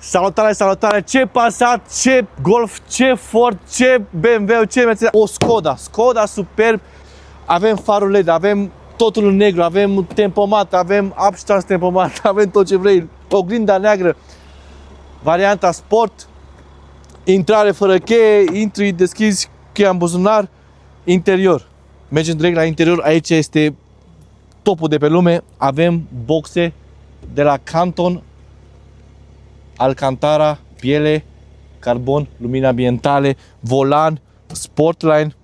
Salutare, salutare! Ce Passat, ce Golf, ce Ford, ce BMW, ce Mercedes. O Skoda superb. Avem farul LED, avem totul în negru, avem tempomat, avem Abstand tempomat, avem tot ce vrei. Oglinda neagră. Varianta Sport. Intrare fără cheie, intri, deschizi cheia în buzunar. Interior. Mergem direct la interior. Aici este topul de pe lume. Avem boxe de la Canton, Alcantara, piele, carbon, lumini ambientale, volan, Sportline,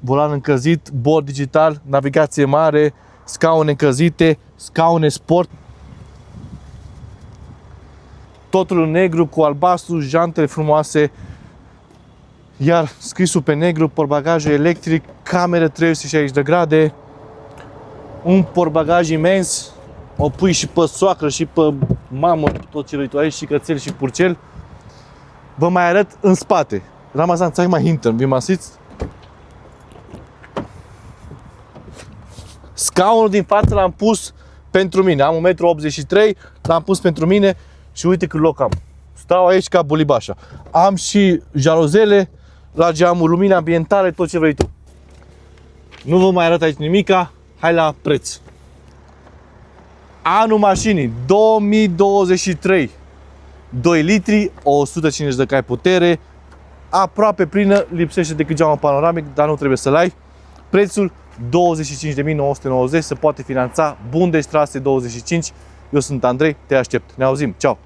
volan încălzit, bord digital, navigație mare, scaune încălzite, scaune sport. Totul în negru cu albastru, jantele frumoase, iar scrisul pe negru, portbagajul electric, cameră 360 de grade, un portbagaj imens. O pui și pe soacră și pe mamă, tot ce vrei tu aici, și cățel și purcel. Vă mai arăt în spate. Ramazan, ți-ai mai hinten, vi masiți? Scaunul din față l-am pus pentru mine. Am 1,83 m, l-am pus pentru mine și uite cât loc am. Stau aici ca bulibașa. Am și jaluzele la geamuri, lumini ambientale, tot ce vrei tu. Nu vă mai arăt aici nimica. Hai la preț. Anul mașinii 2023, 2 litri, 150 de cai putere, aproape plină, lipsește decât geamul panoramic, dar nu trebuie să-l ai. Prețul 25.990, se poate finanța, Bundesstraße 25. Eu sunt Andrei, te aștept. Ne auzim, ceau!